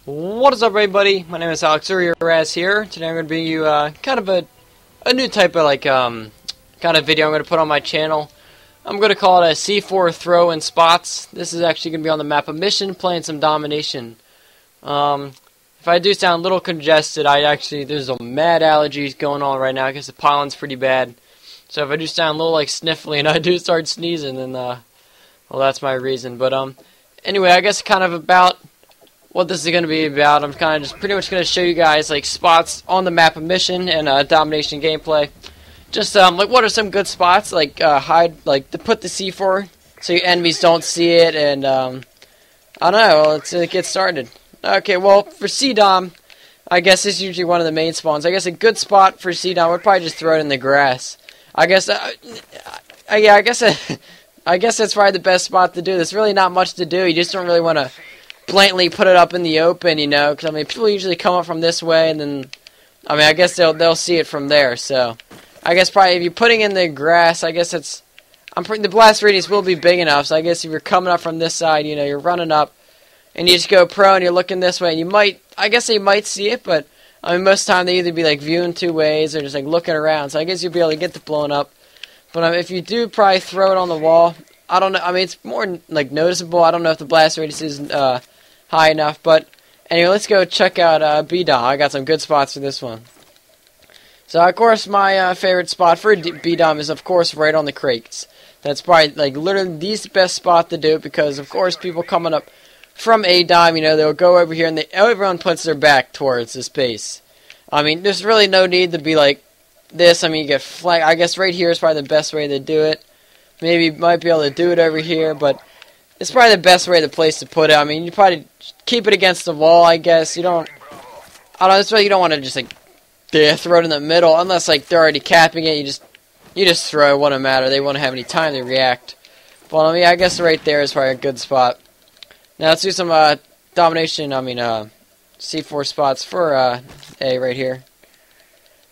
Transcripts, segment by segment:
What is up, everybody? My name is Uaraz here. Today I'm going to bring you kind of a new type of kind of video I'm going to put on my channel. I'm going to call it a C4 throw in spots. This is actually going to be on the map of Mission, playing some Domination. If I do sound a little congested, there's a mad allergies going on right now because the pollen's pretty bad. So if I do sound a little like sniffly and I do start sneezing, then well, that's my reason. But anyway, I guess kind of about what this is going to be about. I'm kind of just pretty much going to show you guys like spots on the map of Mission and Domination gameplay. Just like what are some good spots, like hide, like to put the C4 so your enemies don't see it, and I don't know. Let's get started. Okay, well for C-Dom, I guess this is usually one of the main spawns. I guess a good spot for C-Dom would probably just throw it in the grass. I guess yeah, I guess that's probably the best spot to do. There's really not much to do. You just don't really want to blatantly put it up in the open, you know, because I mean people usually come up from this way, and then I mean I guess they'll see it from there. So I guess probably if you're putting in the grass, I guess the blast radius will be big enough. So I guess if you're coming up from this side, you know, you're running up, and you just go pro and you're looking this way, and you might, I guess they might see it, but I mean most of the time they either be like viewing two ways or just like looking around. So I guess you'll be able to get the blown up. But if you do probably throw it on the wall, I don't know. I mean it's more like noticeable. I don't know if the blast radius is high enough, but anyway, let's go check out B-Dom. I got some good spots for this one. So of course my favorite spot for B-Dom is of course right on the crates. That's probably like literally the best spot to do it, because of course people coming up from A-Dom, you know, they'll go over here and everyone puts their back towards this base. I mean there's really no need to be like this. I mean you get flanked. I guess right here is probably the best way to do it. Maybe you might be able to do it over here, but it's probably the best way, the place to put it. I mean, you probably keep it against the wall, I guess. You don't want to just like throw it in the middle, unless like they're already capping it. You just throw it, wouldn't matter. They won't have any time to react. But I mean, I guess right there is probably a good spot. Now let's do some Domination. I mean, C4 spots for A right here.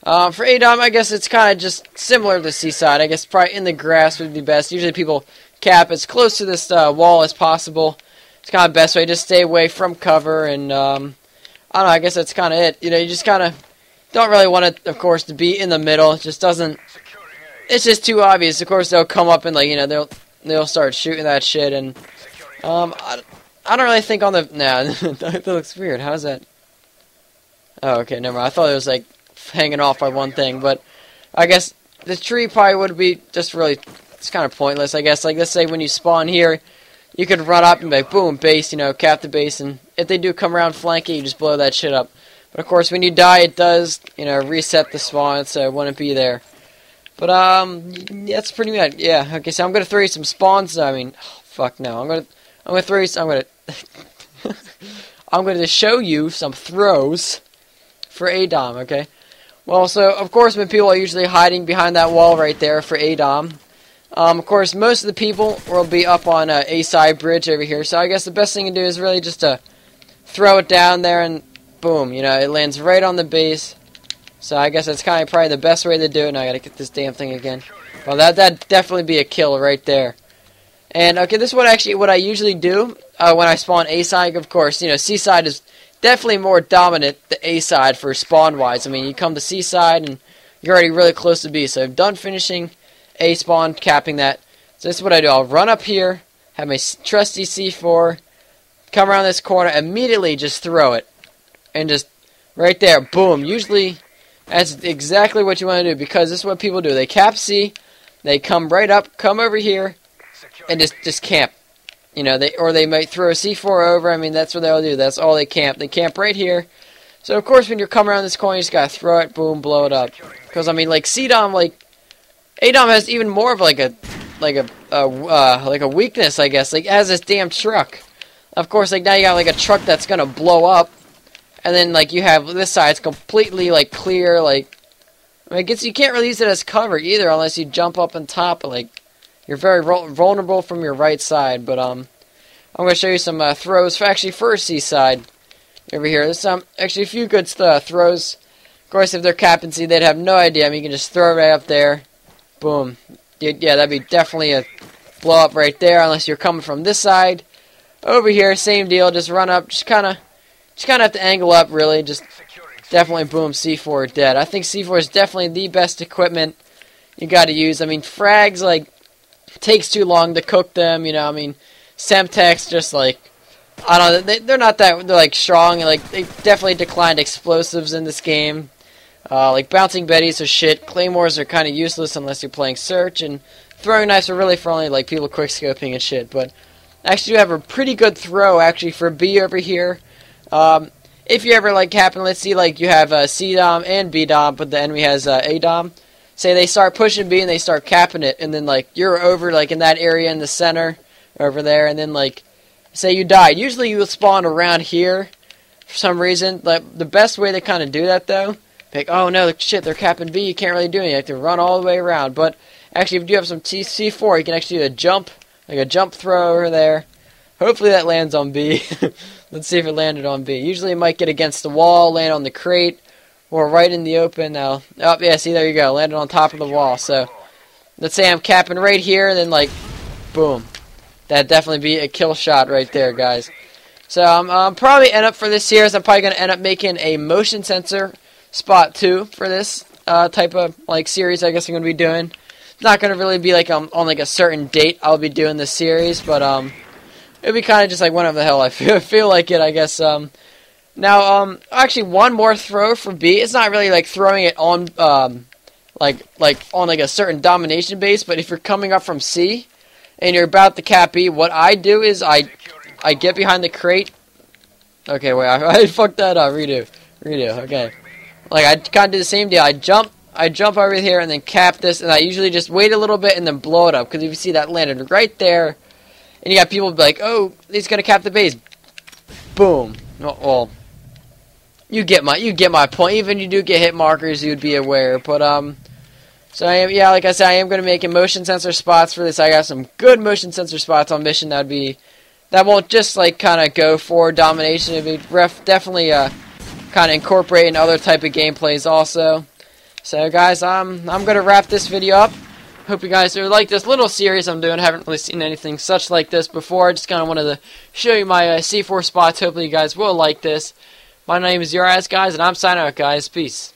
For A-Dom, I guess it's kind of just similar to C-Side. I guess probably in the grass would be best. Usually people cap as close to this wall as possible. It's kind of the best way. Just stay away from cover, and I don't know, I guess that's kind of it. You know, you just kind of don't really want it, of course, to be in the middle. It just doesn't, it's just too obvious. Of course, they'll come up and, like, you know, they'll start shooting that shit, and I don't really think on the, nah, that looks weird. How's that? Oh, okay, never mind. I thought it was, like, hanging off by one thing, but I guess the tree probably would be just really, it's kind of pointless, I guess. Like, let's say when you spawn here, you could run up and be like, boom, base, you know, cap the base, and if they do come around flanking, you just blow that shit up. But of course, when you die, it does, you know, reset the spawn, so it wouldn't be there. But that's pretty much, yeah. Okay, so I'm gonna throw you some spawns. I mean, oh, fuck no, I'm gonna throw you. I'm gonna show you some throws for A-Dom. Okay. Well, so of course, when people are usually hiding behind that wall right there for A-Dom. Of course, most of the people will be up on A-side bridge over here. So I guess the best thing to do is really just to throw it down there and boom, you know, it lands right on the base. So I guess that's kind of probably the best way to do it. Now I gotta get this damn thing again. Well, that'd definitely be a kill right there. And okay, this is what I usually do when I spawn A-side. Of course, you know, C-side is definitely more dominant than A-side for spawn-wise. I mean, you come to C-side and you're already really close to B. So I'm done finishing A spawn, capping that. So this is what I do. I'll run up here, have my trusty C4, come around this corner, immediately just throw it. And just right there, boom. Usually that's exactly what you want to do, because this is what people do. They cap C, they come right up, come over here, and just camp. You know, they might throw a C4 over. I mean, that's what they'll do. That's all they camp. They camp right here. So of course when you're coming around this corner, you just gotta throw it, boom, blow it up. Because I mean, like C-Dom, like A-Dom has even more of like a weakness, I guess. Like, it has this damn truck. Of course, like now you got like a truck that's gonna blow up, and then like you have this side, it's completely like clear. Like, I mean, you can't really use it as cover either, unless you jump up on top. Like, you're very vulnerable from your right side. But I'm gonna show you some throws for C-side over here. There's actually a few good throws. Of course, if they're capping C, they'd have no idea. I mean, you can just throw it right up there. Boom. Yeah, that'd be definitely a blow up right there, unless you're coming from this side. Over here, same deal. Just run up, just kind of Just kind of have to angle up, really. Just definitely boom, C4 dead. I think C4 is definitely the best equipment you got to use. I mean, frags, like, takes too long to cook them, you know. I mean, Semtex just, like, I don't know, they're not that, they're, like, strong. Like, they definitely declined explosives in this game. Like, bouncing betties are shit. Claymores are kind of useless unless you're playing search. And throwing knives are really for only, like, people quickscoping and shit. But actually, you have a pretty good throw, actually, for B over here. If you ever, like, happen, let's see, like, you have C-Dom and B-Dom, but the enemy has A-Dom. Say they start pushing B and they start capping it, and then, like, you're over, like, in that area in the center, over there, and then, like, say you died. Usually you will spawn around here for some reason. Like, the best way to kind of do that, though, like, oh, no, shit, they're capping B, you can't really do anything. You have to run all the way around. But, actually, if you do have some C4, you can actually do a jump, like a jump throw over there. Hopefully that lands on B. Let's see if it landed on B. Usually it might get against the wall, land on the crate, or right in the open. Now, oh, yeah, see, there you go. Landed on top of the wall. So, let's say I'm capping right here, and then, like, boom. That'd definitely be a kill shot right there, guys. So, I'm probably end up for this series. I'm probably going to end up making a motion sensor spot 2 for this type of, like, series I guess I'm going to be doing. It's not going to really be, like, on, like, a certain date I'll be doing this series, but, it'd be kind of just like whenever the hell I feel like it, I guess. Now, actually, one more throw for B. It's not really like throwing it on, like on like a certain domination base. But if you're coming up from C and you're about to cap B, what I do is I get behind the crate. Okay, wait, I fucked that up. Redo. Okay, like I kind of do the same deal. I jump over here and then cap this, and I usually just wait a little bit and then blow it up. Because if you see that landed right there. And you got people be like, oh, he's gonna cap the base. Boom. Well, you get my point. Even if you do get hit markers, you'd be aware. But so yeah, like I said, I am gonna make motion sensor spots for this. I got some good motion sensor spots on mission. That won't just like kind of go for domination. It'd be definitely kind of incorporating other type of gameplays also. So guys, I'm gonna wrap this video up. Hope you guys like this little series I'm doing. I haven't really seen anything such like this before. I just kind of wanted to show you my C4 spots. Hopefully you guys will like this. My name is Uaraz, guys, and I'm signing out, guys. Peace.